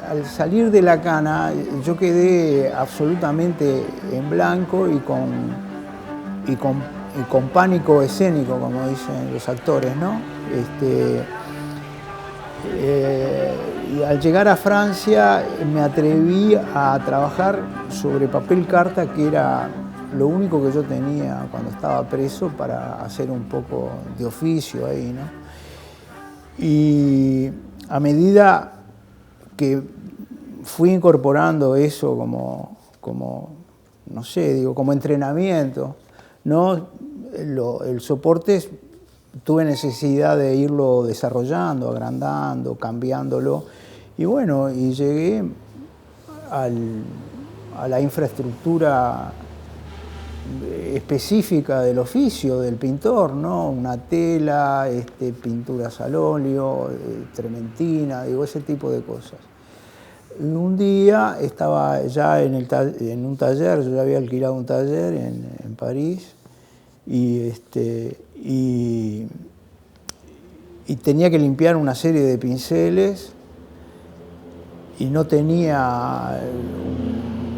al salir de la cana yo quedé absolutamente en blanco y con pánico escénico, como dicen los actores, ¿no? Y al llegar a Francia me atreví a trabajar sobre papel carta, que era lo único que yo tenía cuando estaba preso para hacer un poco de oficio ahí, ¿no? Y a medida que fui incorporando eso no sé, digo, como entrenamiento, ¿no? El soporte tuve necesidad de irlo desarrollando, agrandando, cambiándolo. Y bueno, y llegué a la infraestructura específica del oficio del pintor, ¿no? Una tela, pinturas al óleo, trementina, digo, ese tipo de cosas. Y un día estaba ya en un taller, yo ya había alquilado un taller en París, y tenía que limpiar una serie de pinceles y no tenía,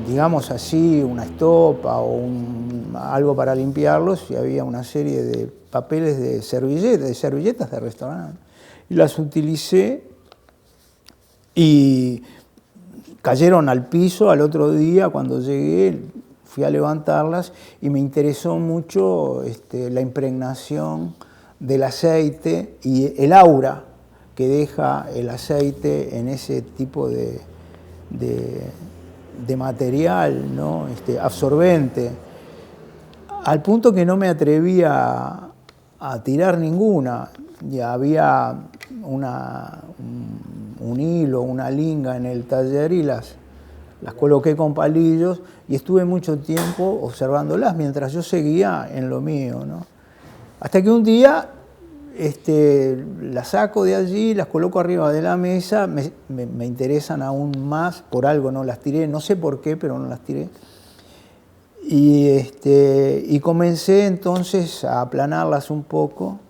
digamos así, una estopa o algo para limpiarlos, y había una serie de papeles de servilletas de restaurante. Y las utilicé y cayeron al piso. Al otro día, cuando llegué, fui a levantarlas y me interesó mucho la impregnación del aceite y el aura que deja el aceite en ese tipo de material, ¿no? Absorbente, al punto que no me atrevía a tirar ninguna. Ya había un hilo, una linga en el taller, y las coloqué con palillos y estuve mucho tiempo observándolas mientras yo seguía en lo mío, ¿no? Hasta que un día las saco de allí, las coloco arriba de la mesa, me interesan aún más, por algo no las tiré, no sé por qué, pero no las tiré. Y comencé entonces a aplanarlas un poco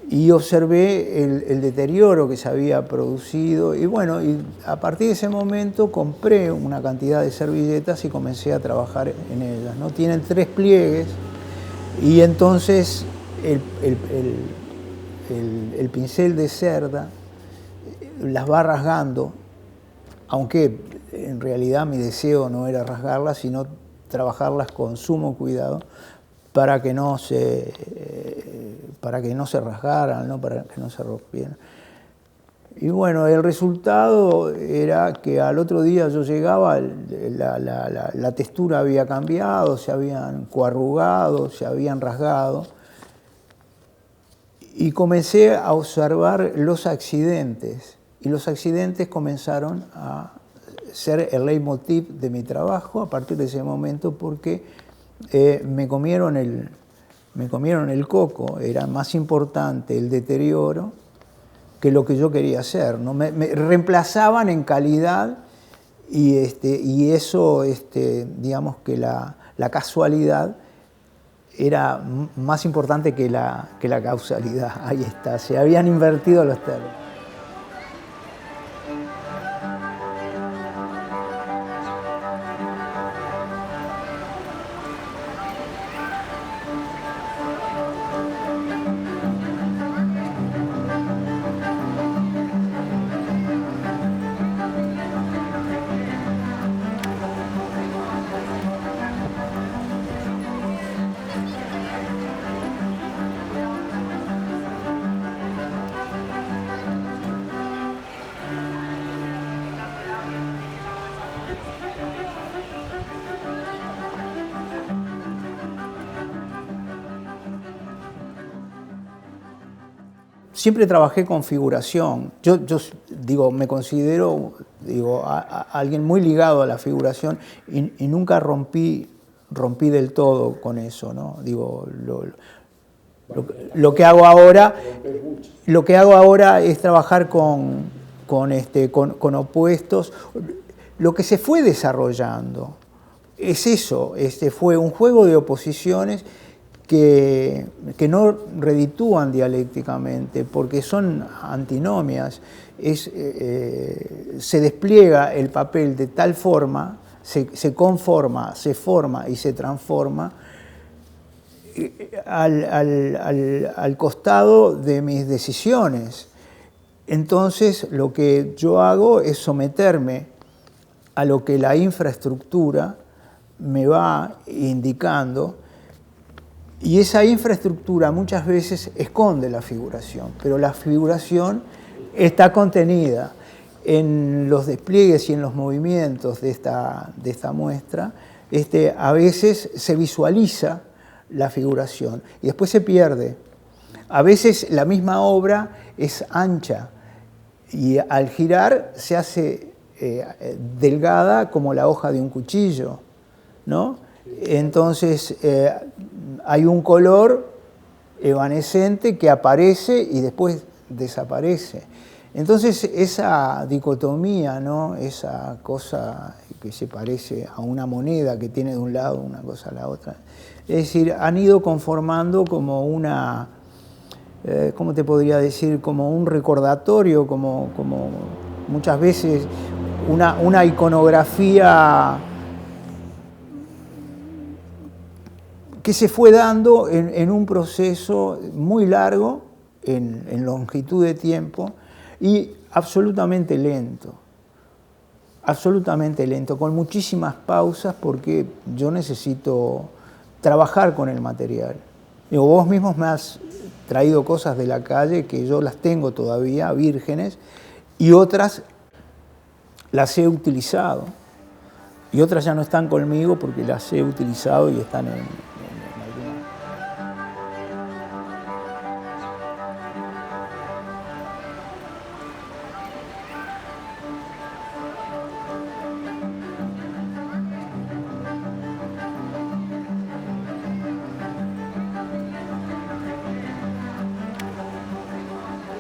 y observé el deterioro que se había producido. Y bueno, y a partir de ese momento compré una cantidad de servilletas y comencé a trabajar en ellas, ¿no? Tienen 3 pliegues y entonces el pincel de cerda las va rasgando, aunque en realidad mi deseo no era rasgarlas, sino trabajarlas con sumo cuidado para que no se rasgaran, ¿no? Para que no se rompieran. Y bueno, el resultado era que al otro día yo llegaba, la textura había cambiado, se habían coarrugado, se habían rasgado, y comencé a observar los accidentes, y los accidentes comenzaron a ser el leitmotiv de mi trabajo a partir de ese momento, porque me comieron el coco. Era más importante el deterioro que lo que yo quería hacer, ¿no? Me reemplazaban en calidad, y eso, digamos que la casualidad era más importante que la causalidad. Ahí está, se habían invertido los términos. Siempre trabajé con figuración. Yo digo, me considero alguien muy ligado a la figuración, y nunca rompí del todo con eso, ¿no? Digo, lo que hago ahora es trabajar con opuestos. Lo que se fue desarrollando es eso, fue un juego de oposiciones que no reditúan dialécticamente, porque son antinomias. Se despliega el papel de tal forma, se conforma, se forma y se transforma al costado de mis decisiones. Entonces, lo que yo hago es someterme a lo que la infraestructura me va indicando, y esa infraestructura muchas veces esconde la figuración, pero la figuración está contenida en los despliegues y en los movimientos de esta muestra. A veces se visualiza la figuración y después se pierde. A veces la misma obra es ancha y al girar se hace delgada como la hoja de un cuchillo, ¿no? Entonces hay un color evanescente que aparece y después desaparece. Entonces esa dicotomía, ¿no? Esa cosa que se parece a una moneda que tiene de un lado una cosa a la otra, es decir, han ido conformando como una, ¿cómo te podría decir? Como un recordatorio, como muchas veces una iconografía que se fue dando en un proceso muy largo, en longitud de tiempo, y absolutamente lento, con muchísimas pausas, porque yo necesito trabajar con el material. Digo, vos mismos me has traído cosas de la calle que yo las tengo todavía vírgenes, y otras las he utilizado, y otras ya no están conmigo porque las he utilizado y están en alguna...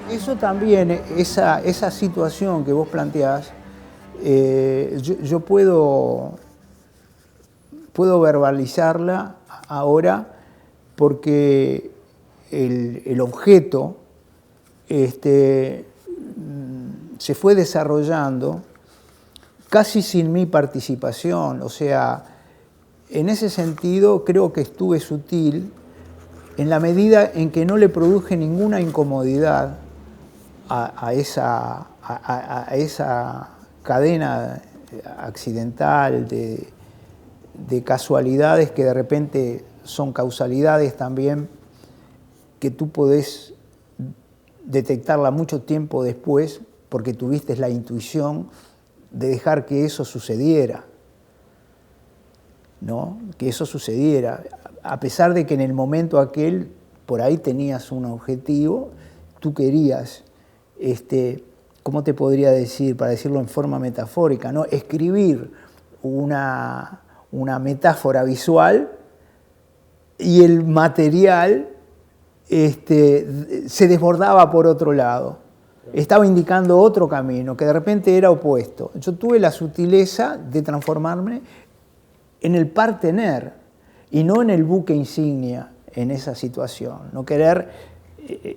Eso también, esa situación que vos planteás, yo puedo verbalizarla ahora porque el objeto se fue desarrollando casi sin mi participación. O sea, en ese sentido creo que estuve sutil en la medida en que no le produje ninguna incomodidad a esa cadena accidental de casualidades que de repente son causalidades también, que tú podés detectarla mucho tiempo después porque tuviste la intuición de dejar que eso sucediera, ¿no? Que eso sucediera, a pesar de que en el momento aquel por ahí tenías un objetivo, tú querías, ¿cómo te podría decir, para decirlo en forma metafórica, ¿no? Escribir una metáfora visual, y el material se desbordaba por otro lado. Estaba indicando otro camino que de repente era opuesto. Yo tuve la sutileza de transformarme en el partener y no en el buque insignia en esa situación. No querer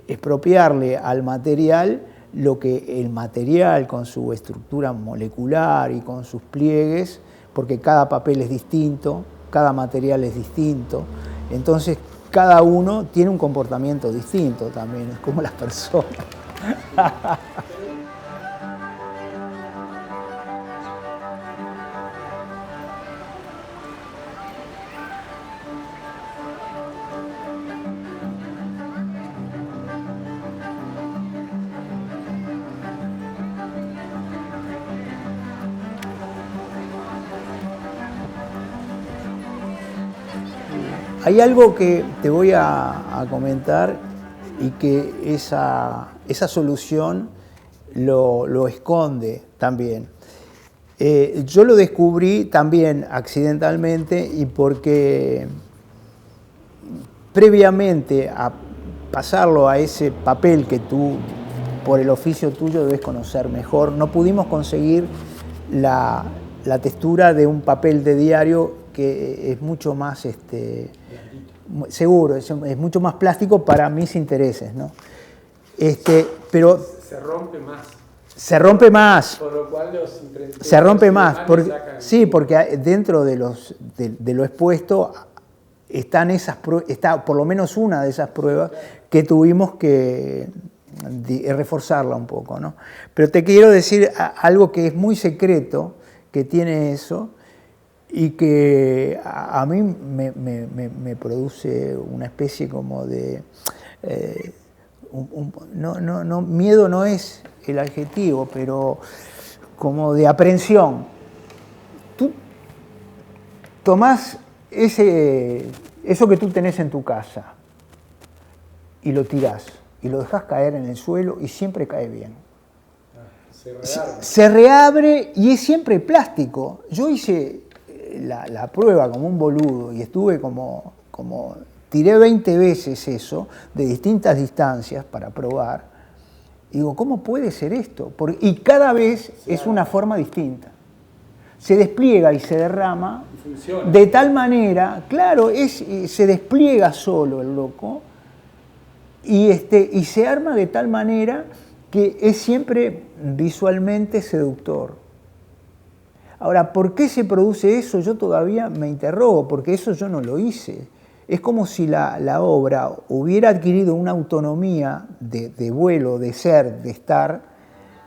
expropiarle al material lo que el material, con su estructura molecular y con sus pliegues, porque cada papel es distinto, cada material es distinto, entonces cada uno tiene un comportamiento distinto también, es como las personas. Hay algo que te voy a comentar y que esa solución lo esconde también. Yo lo descubrí también accidentalmente y porque previamente a pasarlo a ese papel que tú, por el oficio tuyo, debes conocer mejor, no pudimos conseguir la textura de un papel de diario que es mucho más seguro, es mucho más plástico para mis intereses, ¿no? Pero se rompe más. Se rompe más. Por lo cual se rompe más. Sí, porque dentro de lo expuesto está por lo menos una de esas pruebas que tuvimos que reforzarla un poco, ¿no? Pero te quiero decir algo que es muy secreto, que tiene eso, y que a mí me produce una especie como de... miedo no es el adjetivo, pero como de aprensión. Tú tomás eso que tú tenés en tu casa y lo tirás y lo dejás caer en el suelo y siempre cae bien. Se reabre y es siempre plástico. Yo hice la prueba como un boludo y estuve como tiré 20 veces eso de distintas distancias para probar. Y digo, ¿cómo puede ser esto? Y cada vez es una forma distinta. Se despliega y se derrama de tal manera, claro, se despliega solo el loco y se arma de tal manera que es siempre visualmente seductor. Ahora, ¿por qué se produce eso? Yo todavía me interrogo, porque eso yo no lo hice. Es como si la obra hubiera adquirido una autonomía de vuelo, de ser, de estar,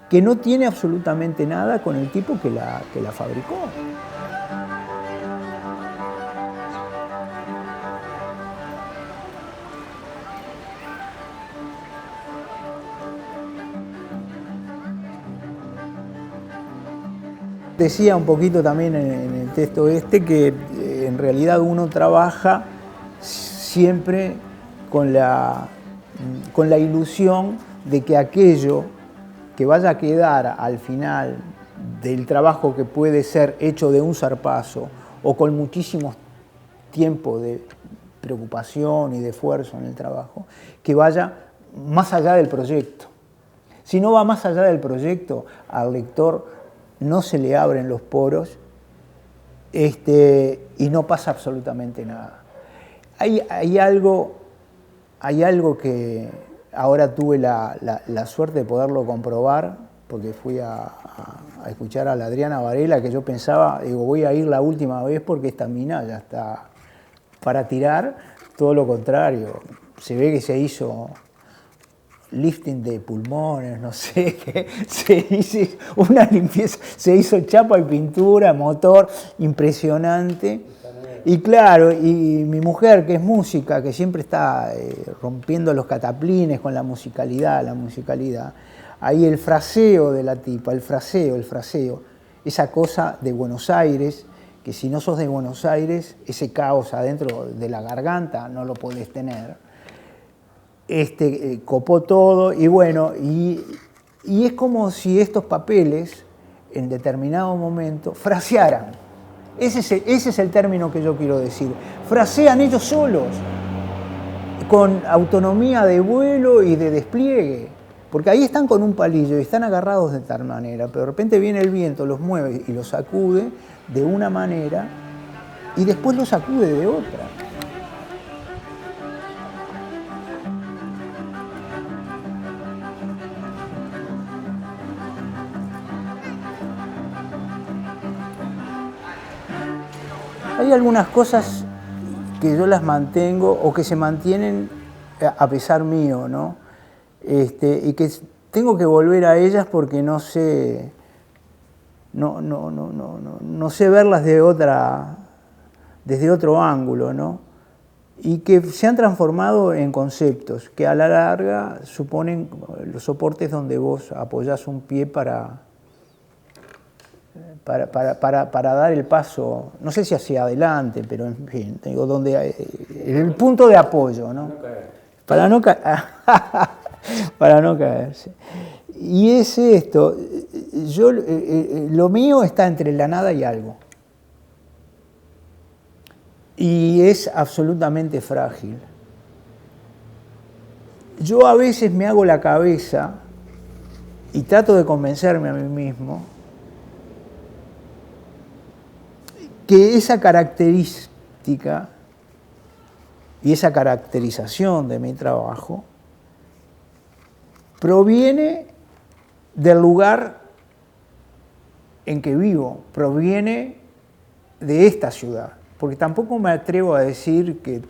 que no tiene absolutamente nada con el tipo que la fabricó. Decía un poquito también en el texto que en realidad uno trabaja siempre con la ilusión de que aquello que vaya a quedar al final del trabajo que puede ser hecho de un zarpazo o con muchísimo tiempo de preocupación y de esfuerzo en el trabajo, que vaya más allá del proyecto. Si no va más allá del proyecto, al lector no se le abren los poros y no pasa absolutamente nada. Hay algo que ahora tuve la suerte de poderlo comprobar, porque fui a escuchar a la Adriana Varela, que yo pensaba, digo, voy a ir la última vez porque esta mina ya está para tirar. Todo lo contrario, se ve que se hizo lifting de pulmones, no sé, que se hizo una limpieza, se hizo chapa y pintura, motor, impresionante. Y claro, y mi mujer, que es música, que siempre está rompiendo los cataplines con la musicalidad, ahí el fraseo de la tipa, el fraseo, esa cosa de Buenos Aires, que si no sos de Buenos Aires, ese caos adentro de la garganta no lo podés tener. Copó todo y bueno, y es como si estos papeles en determinado momento frasearan. Ese es el término que yo quiero decir. Frasean ellos solos, con autonomía de vuelo y de despliegue. Porque ahí están con un palillo y están agarrados de tal manera, pero de repente viene el viento, los mueve y los sacude de una manera y después los sacude de otra. Hay algunas cosas que yo las mantengo o que se mantienen a pesar mío, ¿no? Y que tengo que volver a ellas porque no sé verlas desde otro ángulo, ¿no? Y que se han transformado en conceptos que a la larga suponen los soportes donde vos apoyás un pie para dar el paso, no sé si hacia adelante, pero en fin, digo, el punto de apoyo, ¿no? Para no caerse. Y es esto, lo mío está entre la nada y algo. Y es absolutamente frágil. Yo a veces me hago la cabeza y trato de convencerme a mí mismo que esa característica y esa caracterización de mi trabajo proviene del lugar en que vivo, proviene de esta ciudad. Porque tampoco me atrevo a decir que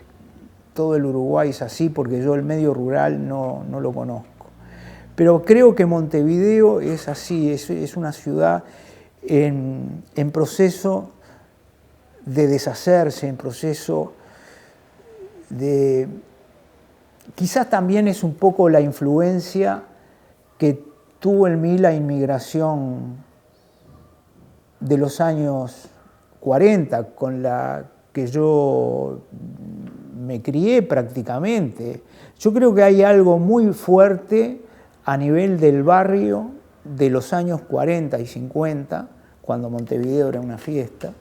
todo el Uruguay es así, porque yo el medio rural no lo conozco. Pero creo que Montevideo es así, es una ciudad en proceso de deshacerse, en proceso de... Quizás también es un poco la influencia que tuvo en mí la inmigración de los años 40, con la que yo me crié prácticamente. Yo creo que hay algo muy fuerte a nivel del barrio de los años 40 y 50, cuando Montevideo era una fiesta,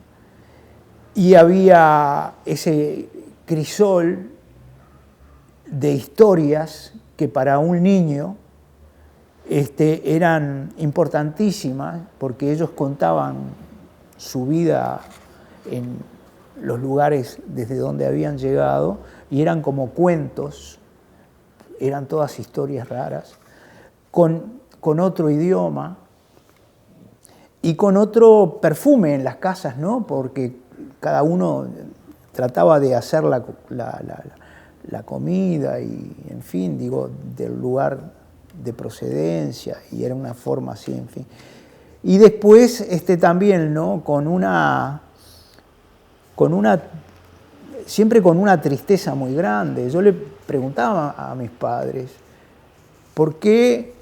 y había ese crisol de historias que para un niño eran importantísimas, porque ellos contaban su vida en los lugares desde donde habían llegado, y eran como cuentos, eran todas historias raras, con otro idioma y con otro perfume en las casas, ¿no? Porque cada uno trataba de hacer la comida y, en fin, digo, del lugar de procedencia, y era una forma así, en fin. Y después también, ¿no? Siempre con una tristeza muy grande. Yo le preguntaba a mis padres por qué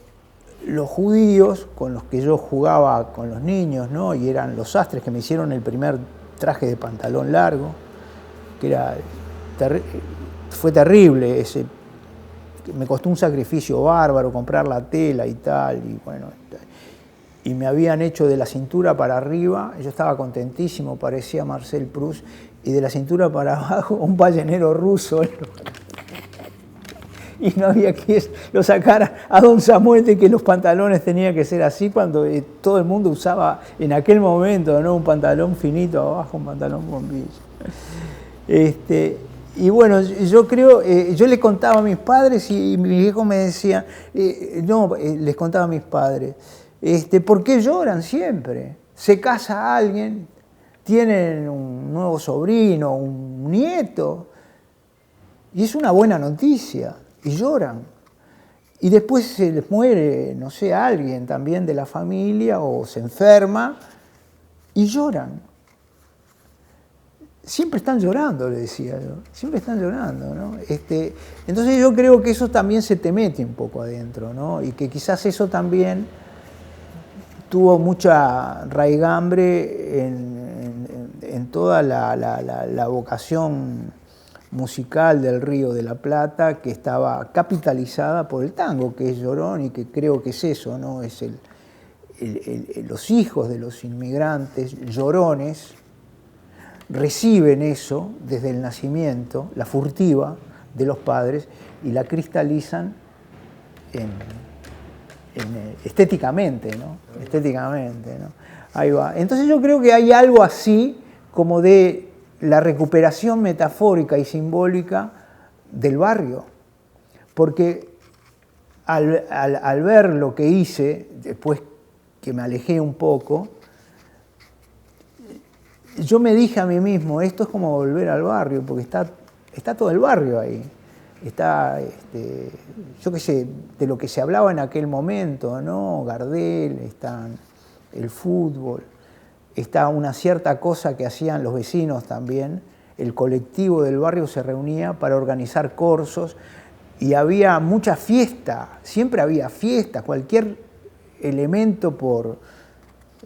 los judíos con los que yo jugaba con los niños, ¿no? Y eran los sastres que me hicieron el primer traje de pantalón largo, que fue terrible, me costó un sacrificio bárbaro comprar la tela y tal, y bueno, y me habían hecho de la cintura para arriba, yo estaba contentísimo, parecía Marcel Proust, y de la cintura para abajo un ballenero ruso. Y no había quien lo sacara a don Samuel de que los pantalones tenían que ser así, cuando todo el mundo usaba en aquel momento, ¿no? Un pantalón finito abajo, un pantalón bombilla. Y bueno, yo creo, yo le contaba a mis padres y mi viejo me decía, les contaba a mis padres, ¿por qué lloran siempre? Se casa alguien, tienen un nuevo sobrino, un nieto, y es una buena noticia, y lloran. Y después se les muere, no sé, alguien también de la familia, o se enferma, y lloran. Siempre están llorando, le decía yo, siempre están llorando, ¿no? Entonces yo creo que eso también se te mete un poco adentro, ¿no? Y que quizás eso también tuvo mucha raigambre en toda la vocación musical del Río de la Plata, que estaba capitalizada por el tango, que es llorón, y que creo que es eso, ¿no? Es los hijos de los inmigrantes llorones reciben eso desde el nacimiento, la furtiva de los padres, y la cristalizan estéticamente, ¿no? Estéticamente, ¿no? Ahí va. Entonces yo creo que hay algo así como de la recuperación metafórica y simbólica del barrio, porque al ver lo que hice, después que me alejé un poco, yo me dije a mí mismo, esto es como volver al barrio, porque está todo el barrio ahí. Está, yo qué sé, de lo que se hablaba en aquel momento, ¿no? Gardel, está el fútbol, está una cierta cosa que hacían los vecinos también. El colectivo del barrio se reunía para organizar corsos y había mucha fiesta, siempre había fiesta, cualquier elemento,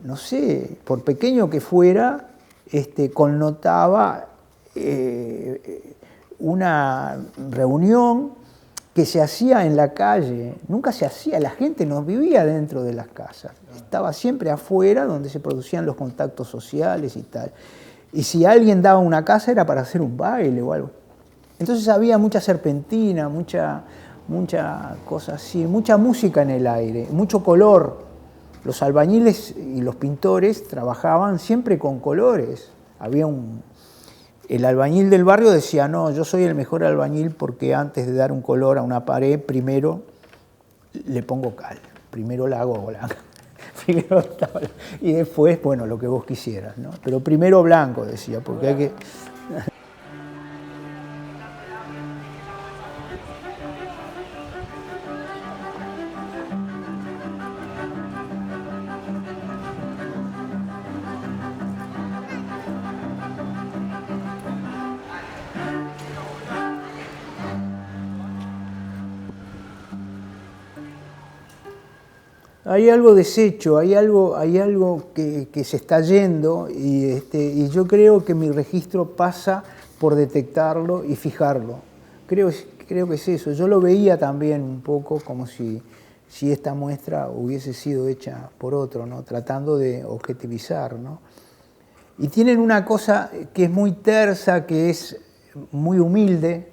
no sé, por pequeño que fuera, connotaba una reunión que se hacía en la calle. Nunca se hacía, la gente no vivía dentro de las casas, estaba siempre afuera, donde se producían los contactos sociales y tal. Y si alguien daba una casa era para hacer un baile o algo. Entonces había mucha serpentina, mucha cosa así, mucha música en el aire, mucho color. Los albañiles y los pintores trabajaban siempre con colores. Había el albañil del barrio decía, no, yo soy el mejor albañil porque antes de dar un color a una pared, primero le pongo cal, primero la hago blanca, y después, bueno, lo que vos quisieras, ¿no? Pero primero blanco, decía, porque hay que... Hay algo deshecho, hay algo que se está yendo y yo creo que mi registro pasa por detectarlo y fijarlo. Creo que es eso. Yo lo veía también un poco como si esta muestra hubiese sido hecha por otro, ¿no? Tratando de objetivizar, ¿no? Y tienen una cosa que es muy tersa, que es muy humilde,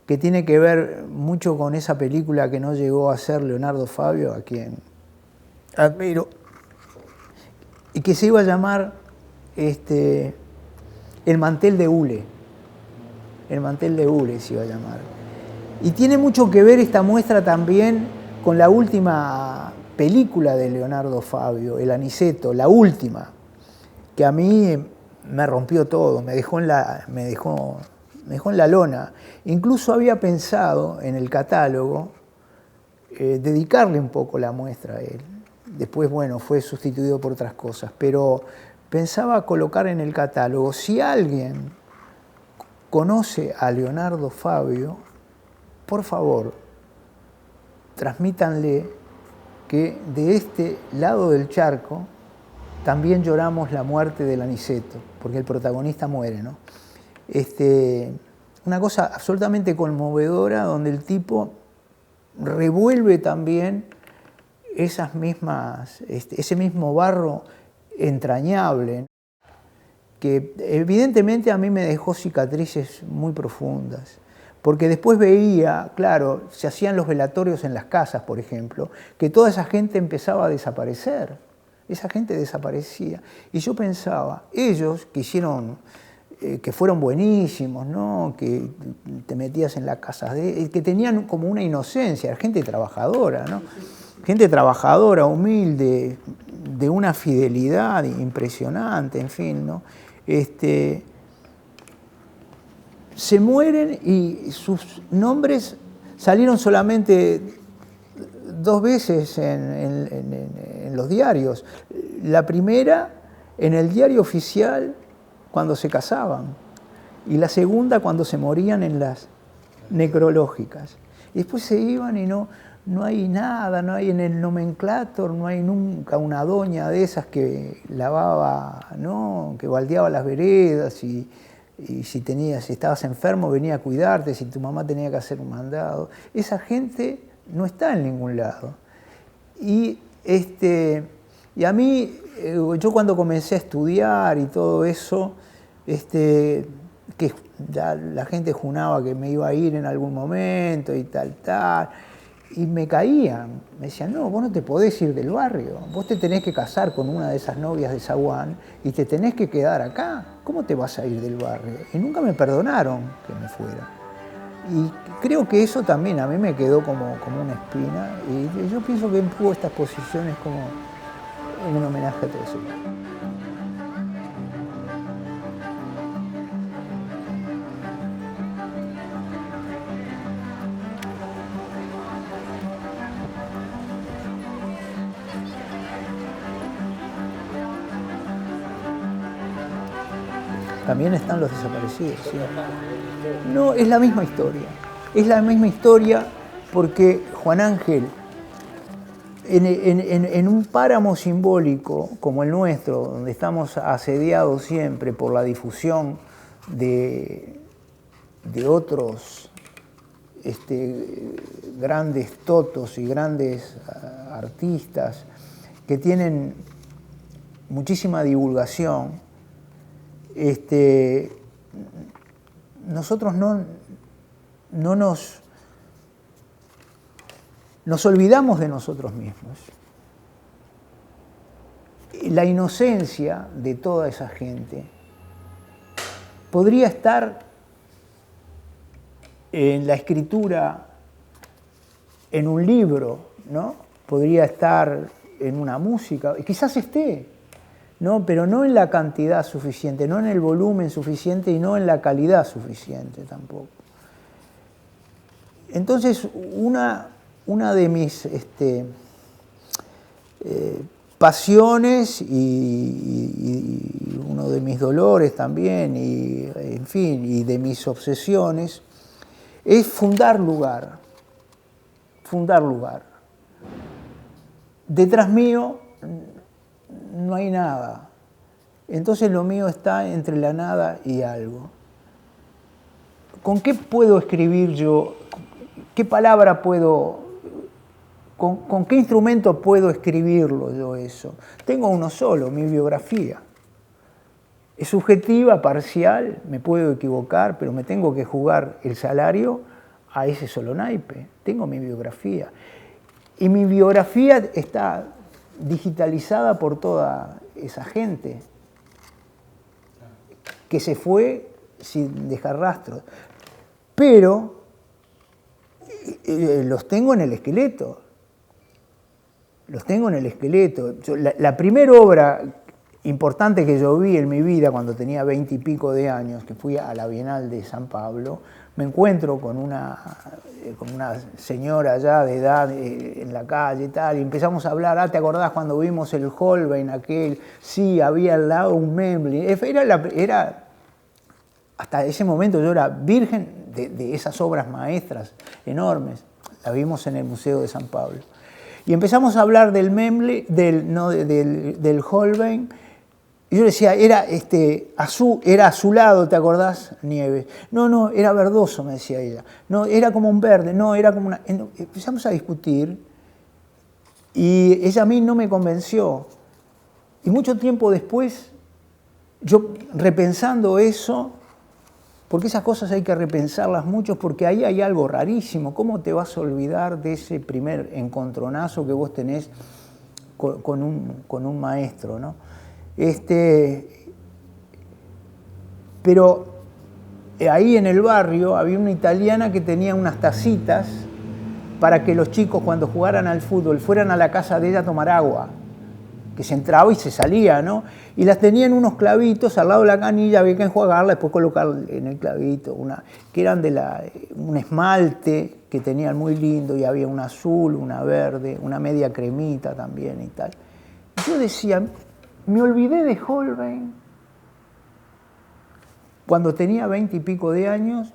que tiene que ver mucho con esa película que no llegó a hacer Leonardo Fabio, a quien admiro, y que se iba a llamar El mantel de hule. El mantel de hule se iba a llamar. Y tiene mucho que ver esta muestra también con la última película de Leonardo Fabio, El Aniceto, la última, que a mí me rompió todo, me dejó en la lona. Incluso había pensado en el catálogo dedicarle un poco la muestra a él. Después, bueno, fue sustituido por otras cosas, pero pensaba colocar en el catálogo, si alguien conoce a Leonardo Fabio, por favor, transmítanle que de este lado del charco también lloramos la muerte del Aniceto, porque el protagonista muere, ¿no? Una cosa absolutamente conmovedora donde el tipo revuelve también ese mismo barro entrañable, que evidentemente a mí me dejó cicatrices muy profundas, porque después veía, claro, se hacían los velatorios en las casas, por ejemplo, que toda esa gente empezaba a desaparecer, esa gente desaparecía, y yo pensaba, ellos que hicieron, que fueron buenísimos, ¿no? Que te metías en la casa, que tenían como una inocencia, gente trabajadora, ¿no? Gente trabajadora, humilde, de una fidelidad impresionante, en fin, ¿no? Se mueren y sus nombres salieron solamente 2 veces en los diarios. La primera en el diario oficial cuando se casaban y la segunda cuando se morían en las necrológicas. Y después se iban y no hay nada, no hay en el nomenclator, no hay nunca una doña de esas que lavaba, ¿no? Que baldeaba las veredas y si estabas enfermo venía a cuidarte, si tu mamá tenía que hacer un mandado. Esa gente no está en ningún lado. Y a mí, yo cuando comencé a estudiar y todo eso, que ya la gente junaba que me iba a ir en algún momento y tal, y me caían, me decían, no, vos no te podés ir del barrio, vos te tenés que casar con una de esas novias de Zaguán y te tenés que quedar acá, ¿cómo te vas a ir del barrio? Y nunca me perdonaron que me fuera. Y creo que eso también a mí me quedó como una espina, y yo pienso que empujo estas posiciones como en un homenaje a todo eso. También están los desaparecidos, ¿sí? No, es la misma historia. Es la misma historia porque Juan Ángel, en un páramo simbólico como el nuestro, donde estamos asediados siempre por la difusión de otros grandes totos y grandes artistas que tienen muchísima divulgación, nosotros no nos olvidamos de nosotros mismos. La inocencia de toda esa gente podría estar en la escritura, en un libro, ¿no? Podría estar en una música, quizás esté, ¿no? Pero no en la cantidad suficiente, no en el volumen suficiente y no en la calidad suficiente tampoco. Entonces, una de mis pasiones y uno de mis dolores también, y, en fin, y de mis obsesiones, es fundar lugar. Fundar lugar. Detrás mío no hay nada. Entonces lo mío está entre la nada y algo. ¿Con qué puedo escribir yo? ¿Qué palabra puedo, con qué instrumento puedo escribirlo yo eso? Tengo uno solo, mi biografía. Es subjetiva, parcial, me puedo equivocar, pero me tengo que jugar el salario a ese solo naipe. Tengo mi biografía. Y mi biografía está digitalizada por toda esa gente que se fue sin dejar rastros. Pero los tengo en el esqueleto. Los tengo en el esqueleto. La primera obra importante que yo vi en mi vida cuando tenía 20 y pico de años, que fui a la Bienal de San Pablo, me encuentro con una señora ya de edad en la calle y tal, y empezamos a hablar. ¿Te acordás cuando vimos el Holbein aquel? Sí, había al lado un Memling. Era hasta ese momento yo era virgen de esas obras maestras enormes. Las vimos en el Museo de San Pablo. Y empezamos a hablar del Memling, del Holbein. Y yo decía, era azulado, ¿te acordás, Nieves? No, era verdoso, me decía ella. No, era como un verde, no, era como una... Empezamos a discutir y ella a mí no me convenció. Y mucho tiempo después, yo repensando eso, porque esas cosas hay que repensarlas mucho, porque ahí hay algo rarísimo. ¿Cómo te vas a olvidar de ese primer encontronazo que vos tenés con un maestro, ¿no? Pero ahí en el barrio había una italiana que tenía unas tacitas para que los chicos cuando jugaran al fútbol fueran a la casa de ella a tomar agua, que se entraba y se salía, ¿no? Y las tenían unos clavitos al lado de la canilla, había que enjuagarla, después colocar en el clavito, que eran un esmalte que tenían muy lindo, y había una azul, una verde, una media cremita también y tal. Yo decía, me olvidé de Holbein cuando tenía 20 y pico de años,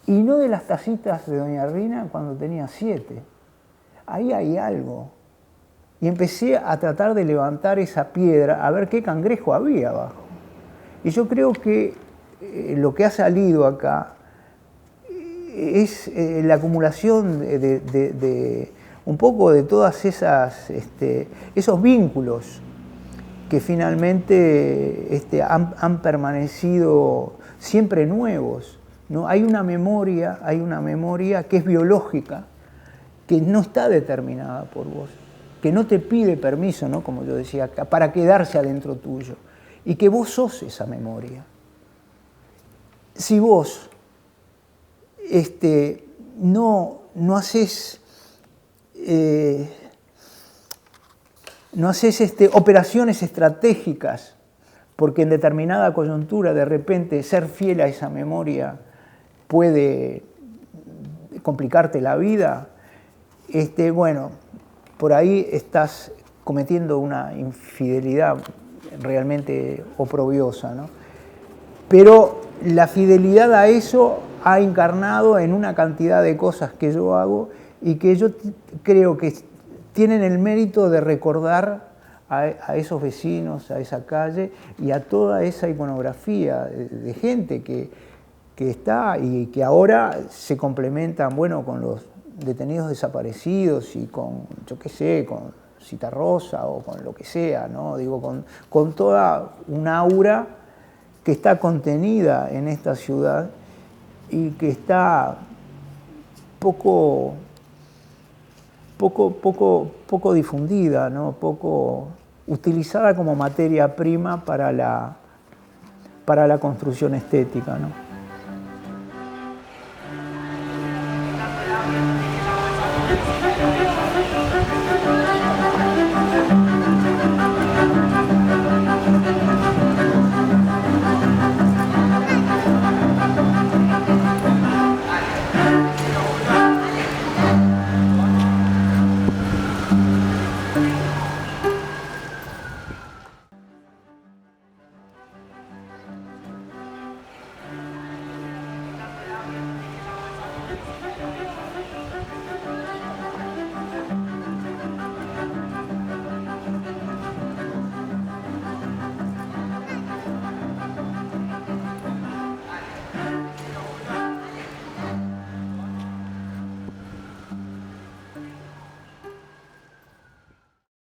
y no de las tacitas de Doña Rina cuando tenía 7. Ahí hay algo. Y empecé a tratar de levantar esa piedra, a ver qué cangrejo había abajo. Y yo creo que lo que ha salido acá es la acumulación de un poco de todas esos vínculos que finalmente han permanecido siempre nuevos, ¿no? Hay una memoria que es biológica, que no está determinada por vos, que no te pide permiso, ¿no? Como yo decía acá, para quedarse adentro tuyo, y que vos sos esa memoria. Si vos no haces operaciones estratégicas, porque en determinada coyuntura de repente ser fiel a esa memoria puede complicarte la vida, bueno, por ahí estás cometiendo una infidelidad realmente oprobiosa, ¿no? Pero la fidelidad a eso ha encarnado en una cantidad de cosas que yo hago y que yo creo que tienen el mérito de recordar a esos vecinos, a esa calle y a toda esa iconografía de gente que está y que ahora se complementan, bueno, con los detenidos desaparecidos y con, yo qué sé, con Citarrosa o con lo que sea, ¿no? Digo, con toda una aura que está contenida en esta ciudad y que está poco difundida, ¿no? Poco utilizada como materia prima para para la construcción estética, ¿no?